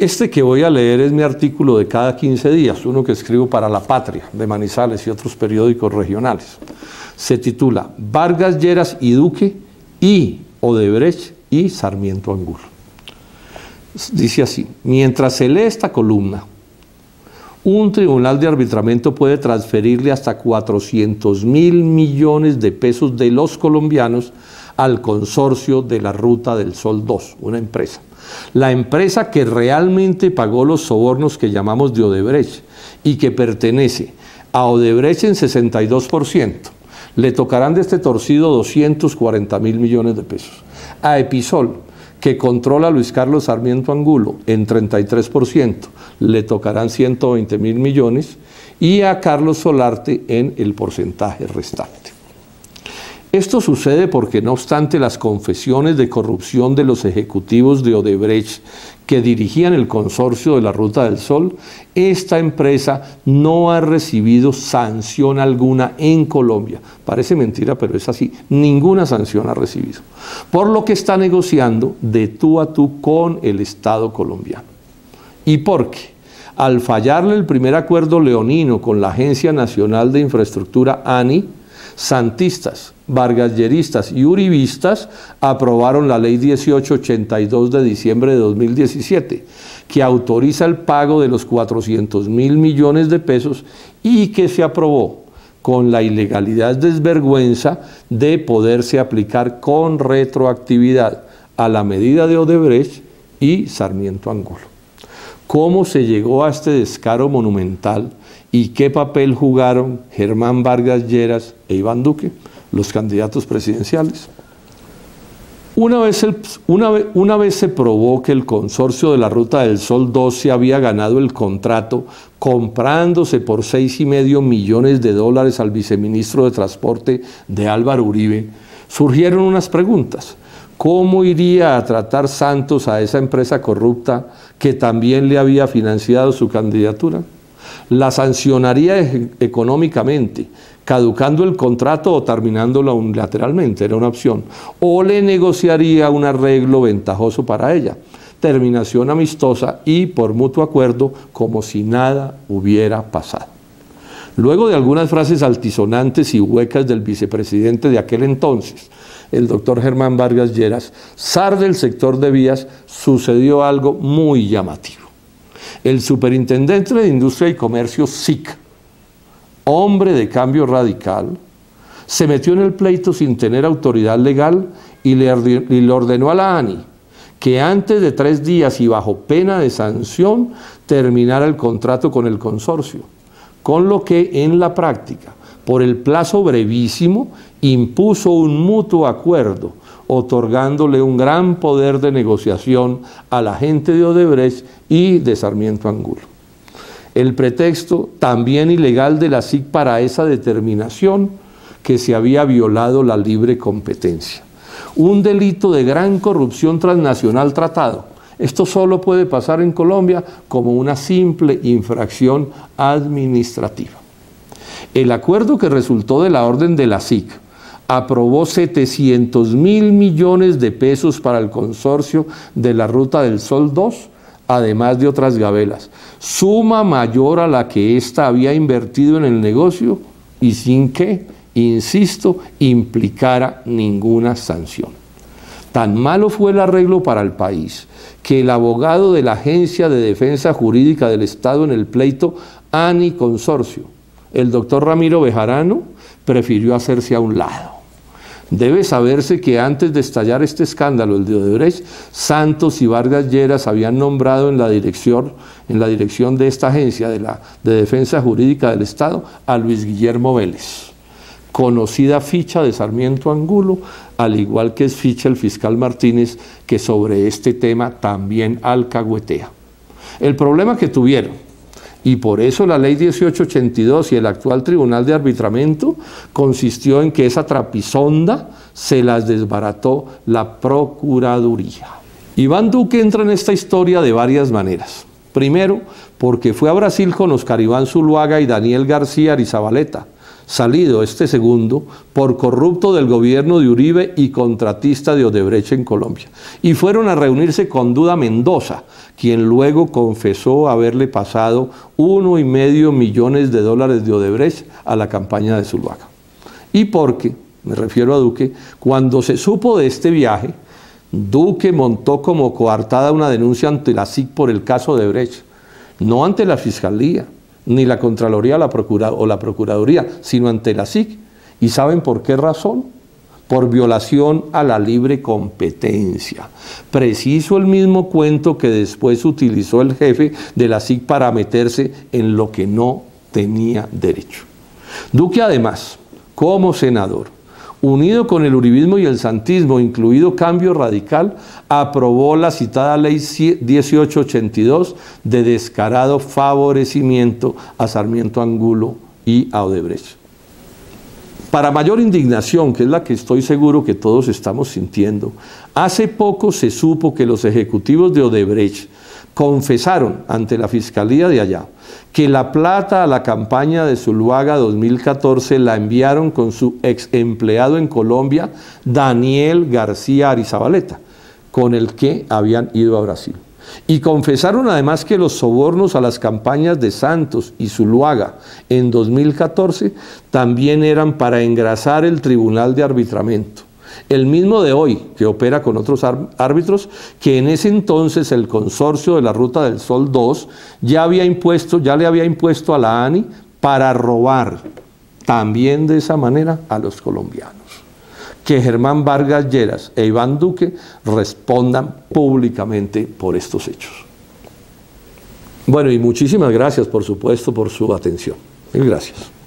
Este que voy a leer es mi artículo de cada 15 días, uno que escribo para La Patria, de Manizales y otros periódicos regionales. Se titula Vargas Lleras y Duque y Odebrecht y Sarmiento Angulo. Dice así: mientras se lee esta columna, un tribunal de arbitramiento puede transferirle hasta 400.000 millones de pesos de los colombianos al consorcio de la Ruta del Sol 2, una empresa. La empresa que realmente pagó los sobornos que llamamos de Odebrecht y que pertenece a Odebrecht en 62%. Le tocarán de este torcido 240.000 millones de pesos. A Episol, que controla a Luis Carlos Sarmiento Angulo en 33%, le tocarán 120.000 millones, y a Carlos Solarte en el porcentaje restante. Esto sucede porque, no obstante las confesiones de corrupción de los ejecutivos de Odebrecht que dirigían el consorcio de la Ruta del Sol, esta empresa no ha recibido sanción alguna en Colombia. Parece mentira, pero es así. Ninguna sanción ha recibido. Por lo que está negociando de tú a tú con el Estado colombiano. Y porque, al fallarle el primer acuerdo leonino con la Agencia Nacional de Infraestructura, ANI, santistas, vargasyeristas y uribistas aprobaron la Ley 1882 de diciembre de 2017, que autoriza el pago de los 400.000 millones de pesos y que se aprobó con la ilegalidad desvergüenza de poderse aplicar con retroactividad a la medida de Odebrecht y Sarmiento Angulo. ¿Cómo se llegó a este descaro monumental y qué papel jugaron Germán Vargas Lleras e Iván Duque, los candidatos presidenciales? Una vez se probó que el consorcio de la Ruta del Sol 2 se había ganado el contrato comprándose por $6,5 millones al viceministro de Transporte de Álvaro Uribe, surgieron unas preguntas. ¿Cómo iría a tratar Santos a esa empresa corrupta que también le había financiado su candidatura? ¿La sancionaría económicamente, caducando el contrato o terminándolo unilateralmente? Era una opción. ¿O le negociaría un arreglo ventajoso para ella? Terminación amistosa y por mutuo acuerdo, como si nada hubiera pasado. Luego de algunas frases altisonantes y huecas del vicepresidente de aquel entonces, el doctor Germán Vargas Lleras, zar del sector de vías, sucedió algo muy llamativo. El superintendente de Industria y Comercio, SIC, hombre de cambio radical, se metió en el pleito sin tener autoridad legal y le ordenó a la ANI que antes de 3 días y bajo pena de sanción terminara el contrato con el consorcio, con lo que en la práctica, por el plazo brevísimo, impuso un mutuo acuerdo, otorgándole un gran poder de negociación a la gente de Odebrecht y de Sarmiento Angulo. El pretexto también ilegal de la SIC para esa determinación, que se había violado la libre competencia. Un delito de gran corrupción transnacional tratado. Esto solo puede pasar en Colombia como una simple infracción administrativa. El acuerdo que resultó de la orden de la SIC aprobó 700.000 millones de pesos para el consorcio de la Ruta del Sol 2, además de otras gabelas, suma mayor a la que ésta había invertido en el negocio y sin que, insisto, implicara ninguna sanción. Tan malo fue el arreglo para el país que el abogado de la Agencia de Defensa Jurídica del Estado en el pleito ANI Consorcio, el doctor Ramiro Bejarano, prefirió hacerse a un lado. Debe saberse que antes de estallar este escándalo, el de Odebrecht, Santos y Vargas Lleras habían nombrado en la dirección de esta agencia de Defensa Jurídica del Estado a Luis Guillermo Vélez, conocida ficha de Sarmiento Angulo, al igual que es ficha el fiscal Martínez, que sobre este tema también alcahuetea. El problema que tuvieron, y por eso la Ley 1882 y el actual Tribunal de Arbitramiento, consistió en que esa trapisonda se las desbarató la Procuraduría. Iván Duque entra en esta historia de varias maneras. Primero, porque fue a Brasil con Oscar Iván Zuluaga y Daniel García Arizabaleta, salido este segundo por corrupto del gobierno de Uribe y contratista de Odebrecht en Colombia. Y fueron a reunirse con Duda Mendoza, quien luego confesó haberle pasado $1,5 millones de Odebrecht a la campaña de Zuluaga. Y porque, me refiero a Duque, cuando se supo de este viaje, Duque montó como coartada una denuncia ante la SIC por el caso Odebrecht, no ante la Fiscalía, ni la Contraloría o la Procuraduría, sino ante la SIC. ¿Y saben por qué razón? Por violación a la libre competencia. Preciso el mismo cuento que después utilizó el jefe de la SIC para meterse en lo que no tenía derecho. Duque además, como senador, unido con el uribismo y el santismo, incluido Cambio Radical, aprobó la citada Ley 1882 de descarado favorecimiento a Sarmiento Angulo y a Odebrecht. Para mayor indignación, que es la que estoy seguro que todos estamos sintiendo, hace poco se supo que los ejecutivos de Odebrecht confesaron ante la Fiscalía de allá que la plata a la campaña de Zuluaga 2014 la enviaron con su ex empleado en Colombia, Daniel García Arizabaleta, con el que habían ido a Brasil. Y confesaron además que los sobornos a las campañas de Santos y Zuluaga en 2014 también eran para engrasar el Tribunal de Arbitramiento, el mismo de hoy, que opera con otros árbitros, que en ese entonces el consorcio de la Ruta del Sol 2 ya le había impuesto a la ANI para robar también de esa manera a los colombianos. Que Germán Vargas Lleras e Iván Duque respondan públicamente por estos hechos. Bueno, y muchísimas gracias, por supuesto, por su atención. Mil gracias.